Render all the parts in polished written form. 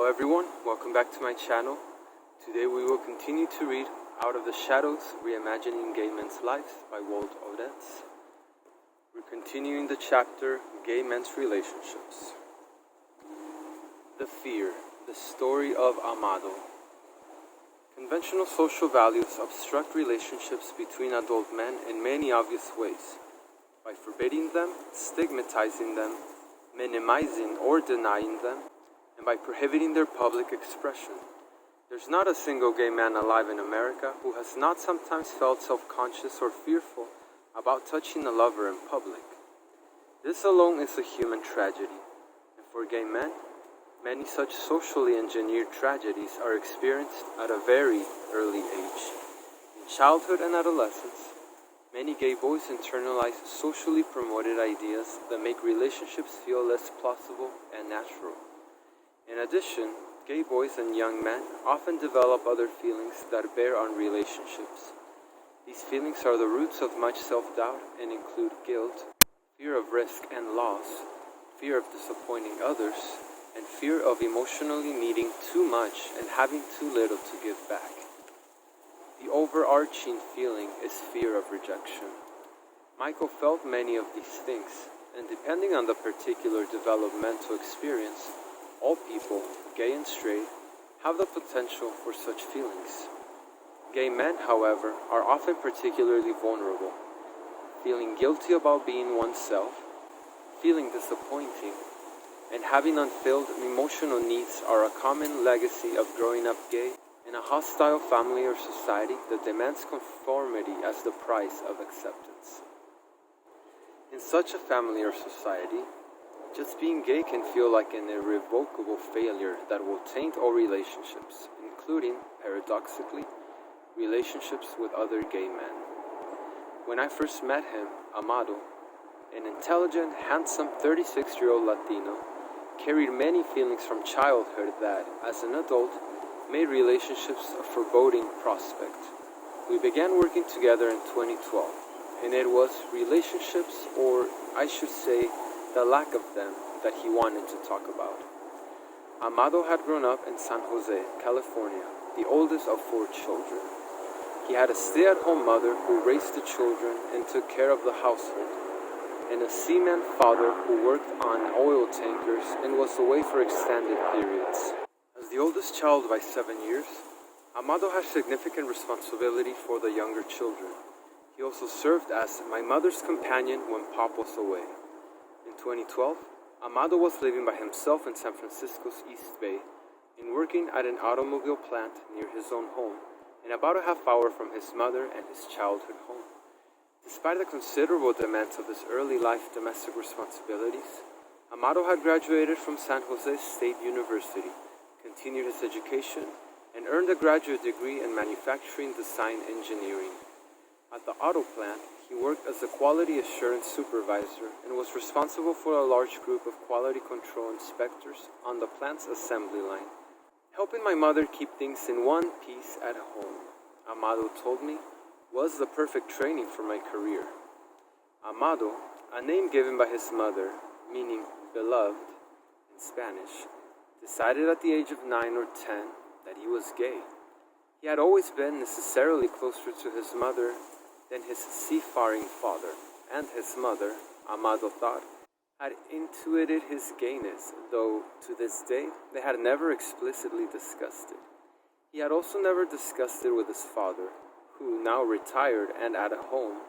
everyone, welcome back to my channel. Today we will continue to read Out of the Shadows, Reimagining Gay Men's Lives by Walt Odets. We're continuing the chapter, Gay Men's Relationships. The Fear, the Story of Amado. Conventional social values obstruct relationships between adult men in many obvious ways, by forbidding them, stigmatizing them, minimizing or denying them, and by prohibiting their public expression. There's not a single gay man alive in America who has not sometimes felt self-conscious or fearful about touching a lover in public. This alone is a human tragedy, and for gay men, many such socially engineered tragedies are experienced at a very early age. In childhood and adolescence, many gay boys internalize socially promoted ideas that make relationships feel less plausible and natural. In addition, gay boys and young men often develop other feelings that bear on relationships. These feelings are the roots of much self-doubt and include guilt, fear of risk and loss, fear of disappointing others, and fear of emotionally needing too much and having too little to give back. The overarching feeling is fear of rejection. Michael felt many of these things, and depending on the particular developmental experience, all people, gay and straight, have the potential for such feelings. Gay men, however, are often particularly vulnerable. Feeling guilty about being oneself, feeling disappointing, and having unfilled emotional needs are a common legacy of growing up gay in a hostile family or society that demands conformity as the price of acceptance. In such a family or society, just being gay can feel like an irrevocable failure that will taint all relationships, including, paradoxically, relationships with other gay men. When I first met him, Amado, an intelligent, handsome 36-year-old Latino, carried many feelings from childhood that, as an adult, made relationships a foreboding prospect. We began working together in 2012, and it was relationships, or I should say, the lack of them, that he wanted to talk about. Amado had grown up in San Jose, California, the oldest of 4 children. He had a stay-at-home mother who raised the children and took care of the household, and a seaman father who worked on oil tankers and was away for extended periods. As the oldest child by 7 years, Amado had significant responsibility for the younger children. He also served as my mother's companion when Pop was away. In 2012, Amado was living by himself in San Francisco's East Bay and working at an automobile plant near his own home, and about a half hour from his mother and his childhood home. Despite the considerable demands of his early life domestic responsibilities, Amado had graduated from San Jose State University, continued his education, and earned a graduate degree in manufacturing design engineering. At the auto plant, he worked as a quality assurance supervisor and was responsible for a large group of quality control inspectors on the plant's assembly line, helping my mother keep things in one piece at home. Amado told me was the perfect training for my career. Amado, a name given by his mother, meaning beloved in Spanish, decided at the age of 9 or 10 that he was gay. He had always been necessarily closer to his mother than his seafaring father, and his mother, Amado thought, had intuited his gayness, though to this day they had never explicitly discussed it. He had also never discussed it with his father, who, now retired and at home,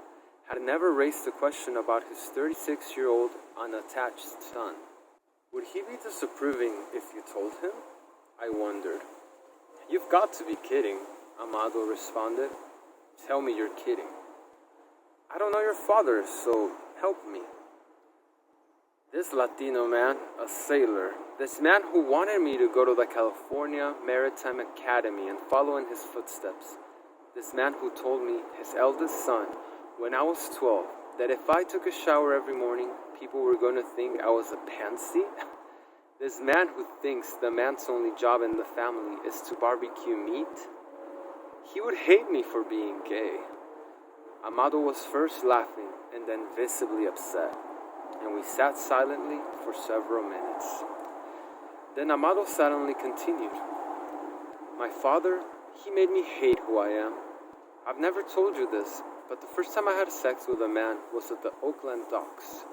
had never raised the question about his 36-year-old unattached son. Would he be disapproving if you told him? I wondered. You've got to be kidding, Amado responded. Tell me you're kidding. I don't know your father, so help me. This Latino man, a sailor, this man who wanted me to go to the California Maritime Academy and follow in his footsteps, this man who told me, his eldest son, when I was 12, that if I took a shower every morning, people were going to think I was a pansy? This man who thinks the man's only job in the family is to barbecue meat? He would hate me for being gay. Amado was first laughing and then visibly upset, and we sat silently for several minutes. Then Amado suddenly continued, "My father, he made me hate who I am. I've never told you this, but the first time I had sex with a man was at the Oakland docks.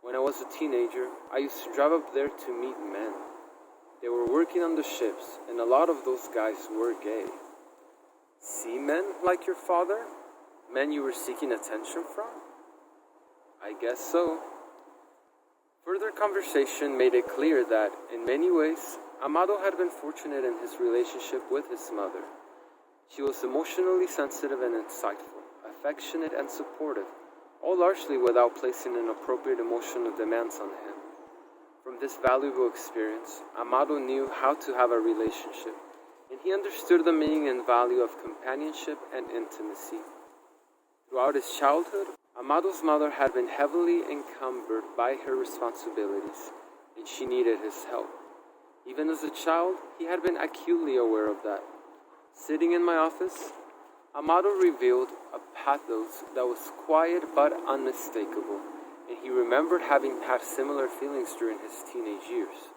When I was a teenager, I used to drive up there to meet men. They were working on the ships, and a lot of those guys were gay." "Seamen like your father? Men you were seeking attention from?" "I guess so." Further conversation made it clear that, in many ways, Amado had been fortunate in his relationship with his mother. She was emotionally sensitive and insightful, affectionate and supportive, all largely without placing inappropriate emotional demands on him. From this valuable experience, Amado knew how to have a relationship, and he understood the meaning and value of companionship and intimacy. Throughout his childhood, Amado's mother had been heavily encumbered by her responsibilities, and she needed his help. Even as a child, he had been acutely aware of that. Sitting in my office, Amado revealed a pathos that was quiet but unmistakable, and he remembered having had similar feelings during his teenage years.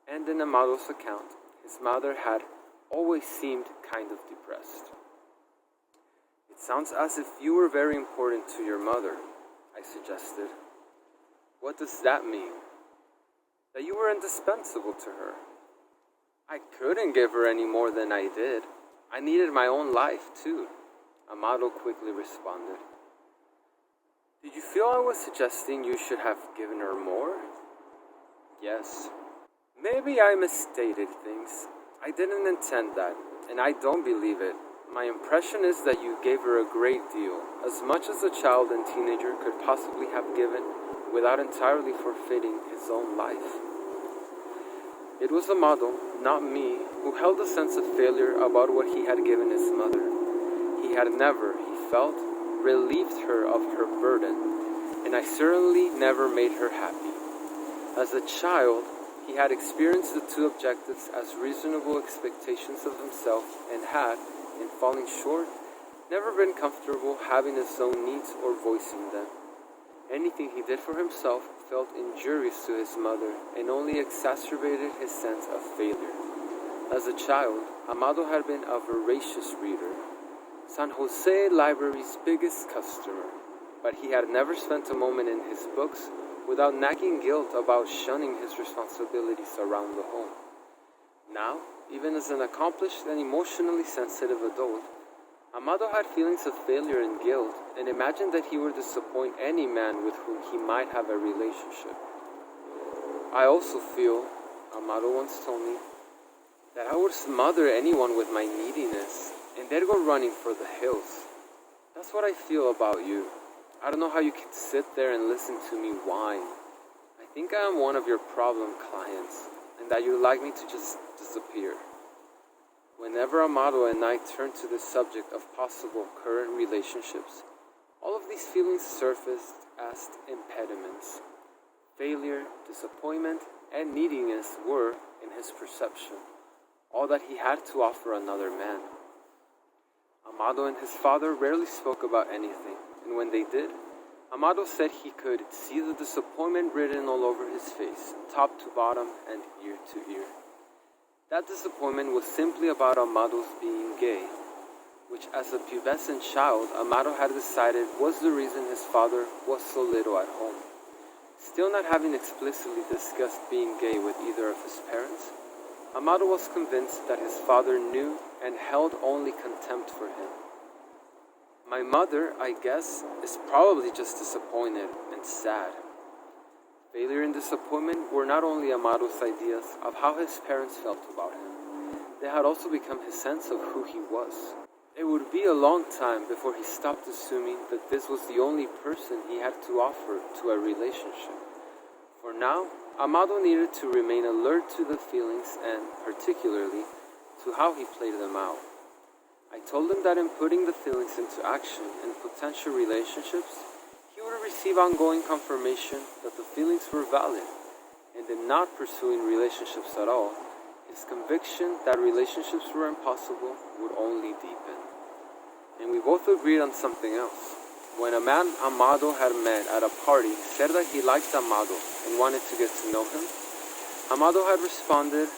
And in Amado's account, his mother had always seemed kind of depressed. "It sounds as if you were very important to your mother," I suggested. "What does that mean?" "That you were indispensable to her." "I couldn't give her any more than I did. I needed my own life, too," Amado quickly responded. "Did you feel I was suggesting you should have given her more?" "Yes." "Maybe I misstated things. I didn't intend that, and I don't believe it. My impression is that you gave her a great deal, as much as a child and teenager could possibly have given without entirely forfeiting his own life." It was Amado, not me, who held a sense of failure about what he had given his mother. He had never, he felt, relieved her of her burden, and I certainly never made her happy. As a child, he had experienced the two objectives as reasonable expectations of himself and had, in falling short, never been comfortable having his own needs or voicing them. Anything he did for himself felt injurious to his mother and only exacerbated his sense of failure. As a child, Amado had been a voracious reader, San Jose Library's biggest customer, but he had never spent a moment in his books without nagging guilt about shunning his responsibilities around the home. Now, even as an accomplished and emotionally sensitive adult, Amado had feelings of failure and guilt and imagined that he would disappoint any man with whom he might have a relationship. "I also feel," Amado once told me, "that I would smother anyone with my neediness, and they'd go running for the hills. That's what I feel about you. I don't know how you can sit there and listen to me whine. I think I am one of your problem clients, and that you'd like me to just disappear." Whenever Amado and I turned to the subject of possible current relationships, all of these feelings surfaced as impediments. Failure, disappointment, and neediness were, in his perception, all that he had to offer another man. Amado and his father rarely spoke about anything, and when they did, Amado said he could see the disappointment written all over his face, top to bottom and ear to ear. That disappointment was simply about Amado's being gay, which as a pubescent child, Amado had decided was the reason his father was so little at home. Still not having explicitly discussed being gay with either of his parents, Amado was convinced that his father knew and held only contempt for him. "My mother, I guess, is probably just disappointed and sad." Failure and disappointment were not only Amado's ideas of how his parents felt about him, they had also become his sense of who he was. It would be a long time before he stopped assuming that this was the only person he had to offer to a relationship. For now, Amado needed to remain alert to the feelings and, particularly, to how he played them out. I told him that in putting the feelings into action in potential relationships, he would receive ongoing confirmation that the feelings were valid, and in not pursuing relationships at all, his conviction that relationships were impossible would only deepen. And we both agreed on something else. When a man Amado had met at a party said that he liked Amado and wanted to get to know him, Amado had responded,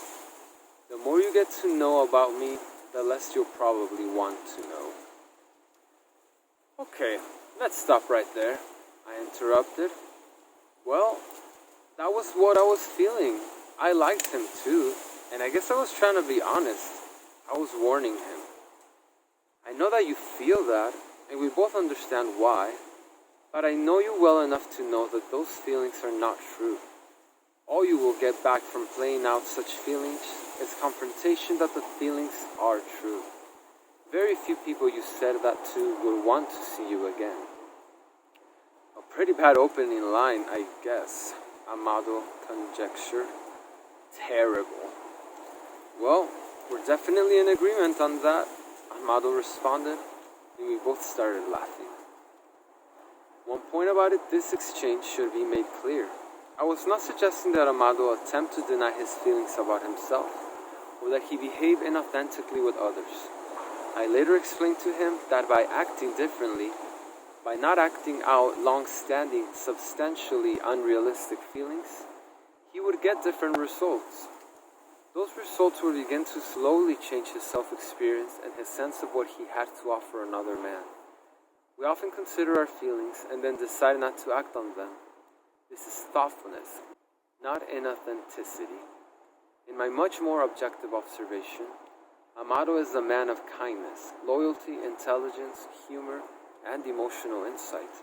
"The more you get to know about me, the less you'll probably want to know." "Okay, let's stop right there," I interrupted. "Well, that was what I was feeling. I liked him too, and I guess I was trying to be honest. I was warning him. I know that you feel that, and we both understand why, but I know you well enough to know that those feelings are not true. All you will get back from playing out such feelings is confrontation that the feelings are true. Very few people you said that to would want to see you again." "A pretty bad opening line, I guess," Amado conjectured. "Terrible." "Well, we're definitely in agreement on that," Amado responded, and we both started laughing. One point about it, this exchange should be made clear. I was not suggesting that Amado attempt to deny his feelings about himself, or that he behave inauthentically with others. I later explained to him that by acting differently, by not acting out long-standing, substantially unrealistic feelings, he would get different results. Those results would begin to slowly change his self-experience and his sense of what he had to offer another man. We often consider our feelings and then decide not to act on them. This is thoughtfulness, not inauthenticity. In my much more objective observation, Amado is a man of kindness, loyalty, intelligence, humor, and emotional insight.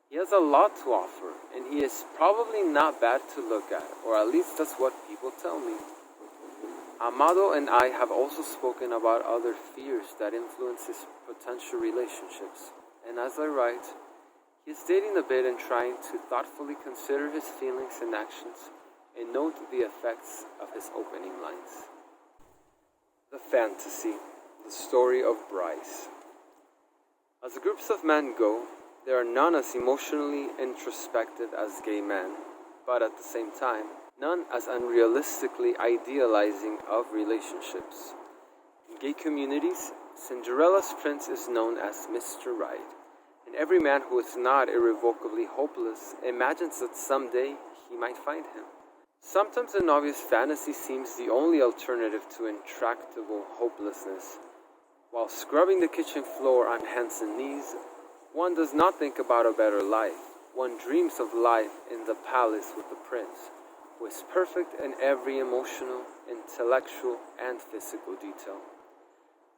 He has a lot to offer, and he is probably not bad to look at, or at least that's what people tell me. Amado and I have also spoken about other fears that influence his potential relationships, and as I write, he is dating a bit and trying to thoughtfully consider his feelings and actions and note the effects of his opening lines. The fantasy, the story of Bryce. As groups of men go, there are none as emotionally introspective as gay men, but at the same time, none as unrealistically idealizing of relationships. In gay communities, Cinderella's prince is known as Mr. Right, and every man who is not irrevocably hopeless imagines that someday he might find him. Sometimes an obvious fantasy seems the only alternative to intractable hopelessness. While scrubbing the kitchen floor on hands and knees, one does not think about a better life. One dreams of life in the palace with the prince, who is perfect in every emotional, intellectual, and physical detail.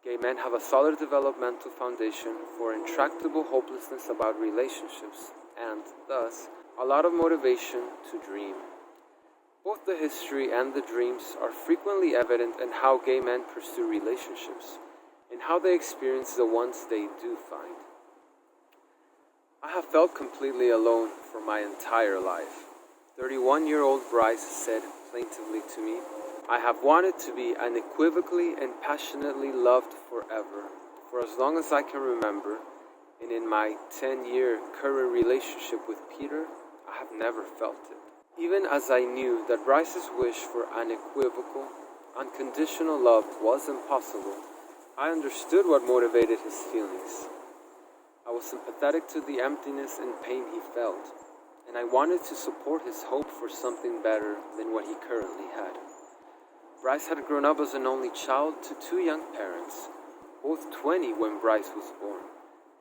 Gay men have a solid developmental foundation for intractable hopelessness about relationships, and, thus, a lot of motivation to dream. Both the history and the dreams are frequently evident in how gay men pursue relationships, and how they experience the ones they do find. I have felt completely alone for my entire life. 31-year-old Bryce said plaintively to me, "I have wanted to be unequivocally and passionately loved forever, for as long as I can remember, and in my 10-year current relationship with Peter, I have never felt it." Even as I knew that Bryce's wish for unequivocal, unconditional love was impossible, I understood what motivated his feelings. I was sympathetic to the emptiness and pain he felt, and I wanted to support his hope for something better than what he currently had. Bryce had grown up as an only child to two young parents, both 20 when Bryce was born,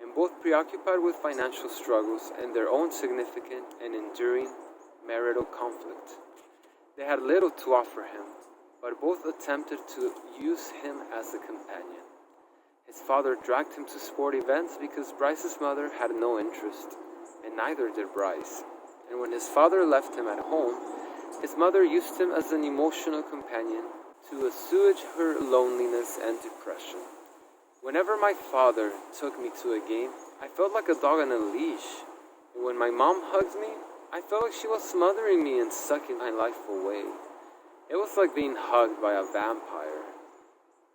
and both preoccupied with financial struggles and their own significant and enduring marital conflict. They had little to offer him, but both attempted to use him as a companion. His father dragged him to sport events because Bryce's mother had no interest, and neither did Bryce. And when his father left him at home, his mother used him as an emotional companion to assuage her loneliness and depression. Whenever my father took me to a game, I felt like a dog on a leash. And when my mom hugged me, I felt like she was smothering me and sucking my life away. It was like being hugged by a vampire.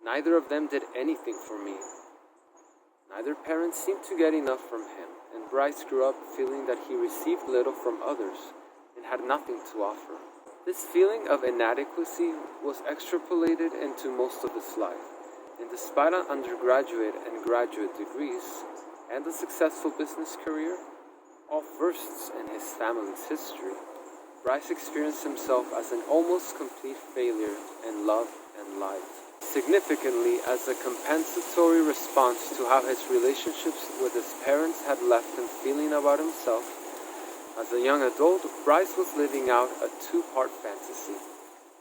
Neither of them did anything for me. Neither parent seemed to get enough from him, and Bryce grew up feeling that he received little from others and had nothing to offer. This feeling of inadequacy was extrapolated into most of his life, and despite an undergraduate and graduate degrees and a successful business career, all firsts in his family's history, Bryce experienced himself as an almost complete failure in love and life. Significantly, as a compensatory response to how his relationships with his parents had left him feeling about himself, as a young adult, Bryce was living out a two-part fantasy.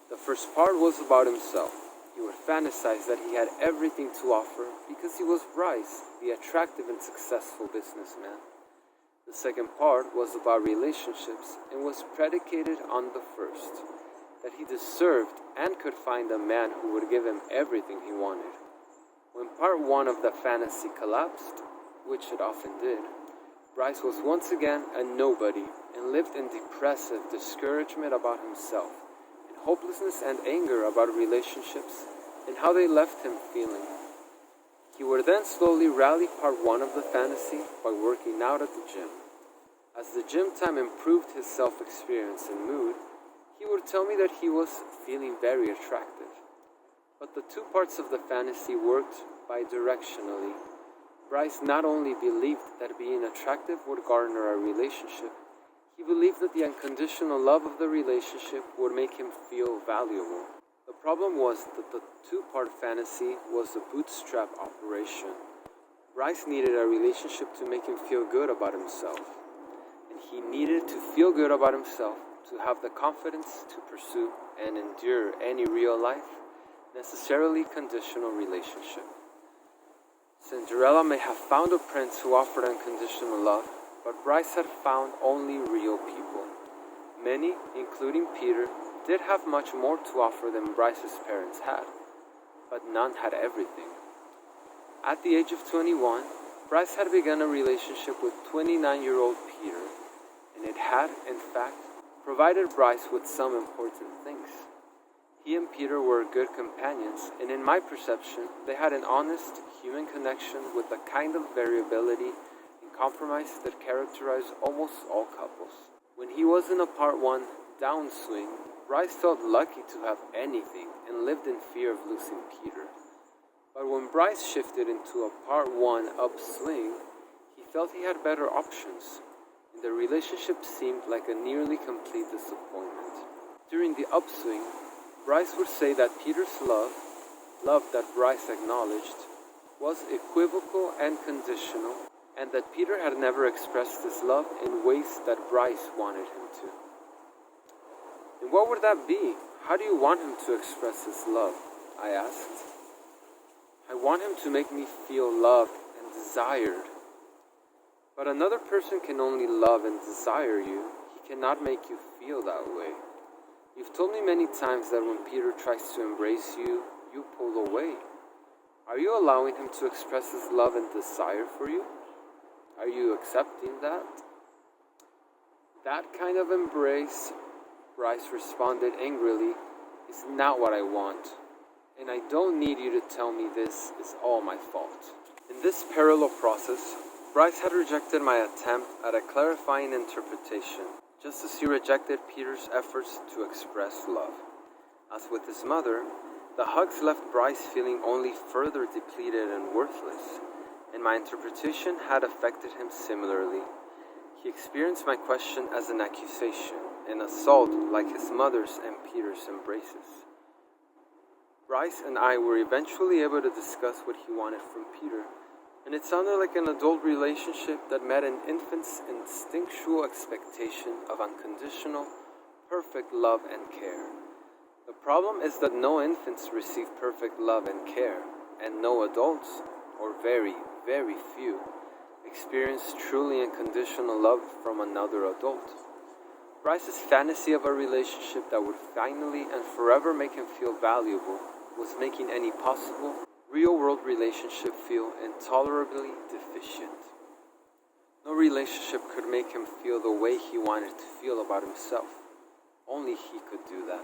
The first part was about himself. He would fantasize that he had everything to offer because he was Bryce, the attractive and successful businessman. The second part was about relationships and was predicated on the first, that he deserved and could find a man who would give him everything he wanted. When part one of the fantasy collapsed, which it often did, Bryce was once again a nobody and lived in depressive discouragement about himself, in hopelessness and anger about relationships and how they left him feeling. He would then slowly rally part one of the fantasy by working out at the gym. As the gym time improved his self-experience and mood, he would tell me that he was feeling very attractive. But the two parts of the fantasy worked bidirectionally. Bryce not only believed that being attractive would garner a relationship, he believed that the unconditional love of the relationship would make him feel valuable. The problem was that the two-part fantasy was a bootstrap operation. Bryce needed a relationship to make him feel good about himself, and he needed to feel good about himself to have the confidence to pursue and endure any real life, necessarily conditional relationship. Cinderella may have found a prince who offered unconditional love, but Bryce had found only real people. Many, including Peter, did have much more to offer than Bryce's parents had, but none had everything. At the age of 21, Bryce had begun a relationship with 29-year-old Peter, and it had, in fact, provided Bryce with some important things. He and Peter were good companions, and in my perception, they had an honest, human connection with the kind of variability and compromise that characterized almost all couples. When he was in a part one downswing, Bryce felt lucky to have anything and lived in fear of losing Peter. But when Bryce shifted into a part one upswing, he felt he had better options, and the relationship seemed like a nearly complete disappointment. During the upswing, Bryce would say that Peter's love that Bryce acknowledged, was equivocal and conditional, and that Peter had never expressed his love in ways that Bryce wanted him to. And what would that be? How do you want him to express his love? I asked. I want him to make me feel loved and desired. But another person can only love and desire you. He cannot make you feel that way. You've told me many times that when Peter tries to embrace you, you pull away. Are you allowing him to express his love and desire for you? Are you accepting that? That kind of embrace, Bryce responded angrily, is not what I want. And I don't need you to tell me this is all my fault. In this parallel process, Bryce had rejected my attempt at a clarifying interpretation, just as he rejected Peter's efforts to express love. As with his mother, the hugs left Bryce feeling only further depleted and worthless, and my interpretation had affected him similarly. He experienced my question as an accusation, an assault like his mother's and Peter's embraces. Bryce and I were eventually able to discuss what he wanted from Peter, and it sounded like an adult relationship that met an infant's instinctual expectation of unconditional, perfect love and care. The problem is that no infants receive perfect love and care, and no adults, or very, very few, experience truly unconditional love from another adult. Bryce's fantasy of a relationship that would finally and forever make him feel valuable was making any possible real-world relationship feel intolerably deficient. No relationship could make him feel the way he wanted to feel about himself. Only he could do that.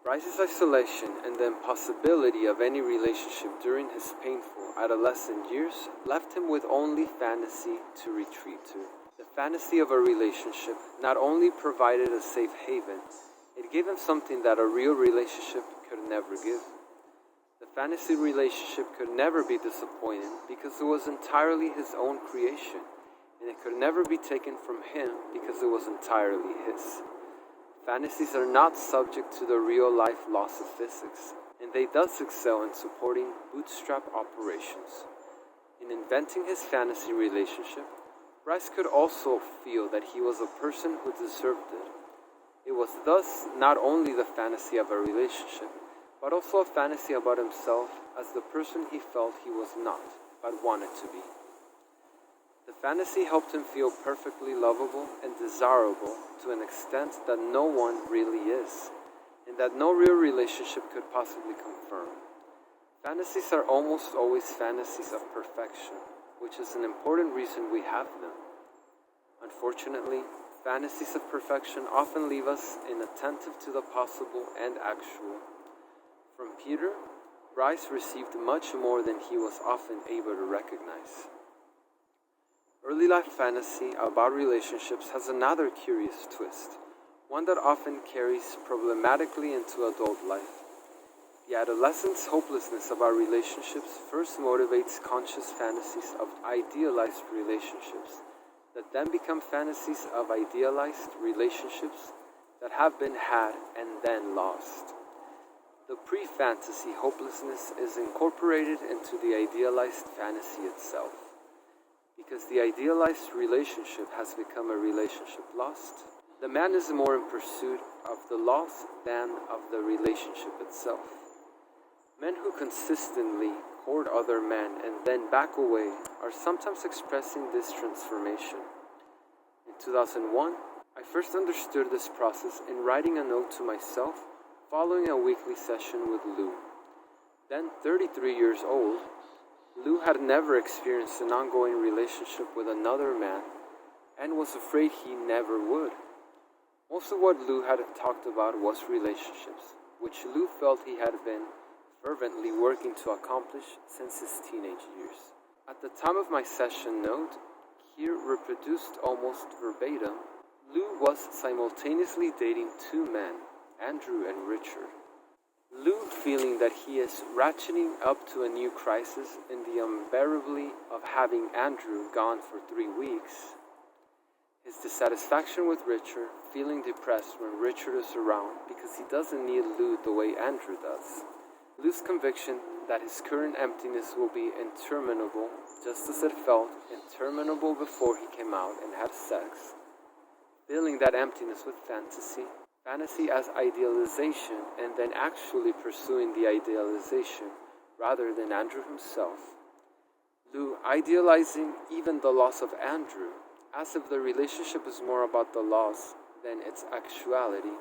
Bryce's isolation and the impossibility of any relationship during his painful adolescent years left him with only fantasy to retreat to. The fantasy of a relationship not only provided a safe haven, it gave him something that a real relationship could never give. The fantasy relationship could never be disappointing because it was entirely his own creation, and it could never be taken from him because it was entirely his. Fantasies are not subject to the real-life laws of physics, and they thus excel in supporting bootstrap operations. In inventing his fantasy relationship, Bryce could also feel that he was a person who deserved it. It was thus not only the fantasy of a relationship, but also a fantasy about himself as the person he felt he was not, but wanted to be. The fantasy helped him feel perfectly lovable and desirable to an extent that no one really is, and that no real relationship could possibly confirm. Fantasies are almost always fantasies of perfection, which is an important reason we have them. Unfortunately, fantasies of perfection often leave us inattentive to the possible and actual. From Peter, Bryce received much more than he was often able to recognize. Early life fantasy about relationships has another curious twist, one that often carries problematically into adult life. The adolescent's hopelessness about relationships first motivates conscious fantasies of idealized relationships that then become fantasies of idealized relationships that have been had and then lost. The pre-fantasy hopelessness is incorporated into the idealized fantasy itself. Because the idealized relationship has become a relationship lost, the man is more in pursuit of the loss than of the relationship itself. Men who consistently court other men and then back away are sometimes expressing this transformation. In 2001, I first understood this process in writing a note to myself following a weekly session with Lou. Then 33 years old, Lou had never experienced an ongoing relationship with another man and was afraid he never would. Most of what Lou had talked about was relationships, which Lou felt he had been fervently working to accomplish since his teenage years. At the time of my session note, here reproduced almost verbatim, Lou was simultaneously dating two men, Andrew and Richard. Lou, feeling that he is ratcheting up to a new crisis in the unbearably of having Andrew gone for 3 weeks. His dissatisfaction with Richard, feeling depressed when Richard is around because he doesn't need Lou the way Andrew does. Lou's conviction that his current emptiness will be interminable, just as it felt interminable before he came out and had sex. Filling that emptiness with fantasy as idealization, and then actually pursuing the idealization rather than Andrew himself. Lou idealizing even the loss of Andrew, as if the relationship is more about the loss than its actuality.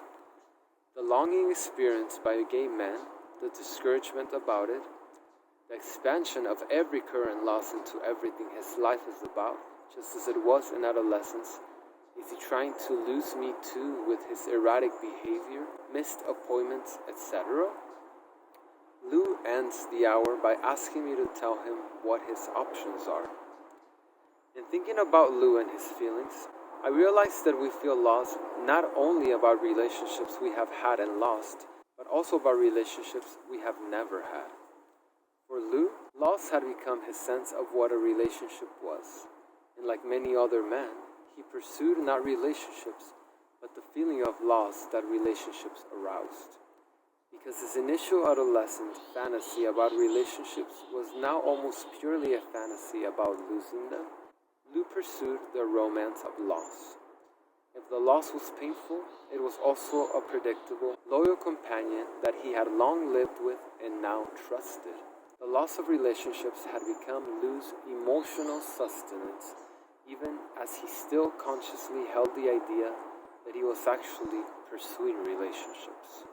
The longing experienced by a gay man, the discouragement about it, the expansion of every current loss into everything his life is about, just as it was in adolescence. Is he trying to lose me too with his erratic behavior, missed appointments, etc.? Lou ends the hour by asking me to tell him what his options are. In thinking about Lou and his feelings, I realized that we feel lost not only about relationships we have had and lost, but also about relationships we have never had. For Lou, loss had become his sense of what a relationship was, and like many other men, he pursued not relationships, but the feeling of loss that relationships aroused. Because his initial adolescent fantasy about relationships was now almost purely a fantasy about losing them, Lou pursued the romance of loss. If the loss was painful, it was also a predictable, loyal companion that he had long lived with and now trusted. The loss of relationships had become Lou's emotional sustenance, even as he still consciously held the idea that he was actually pursuing relationships.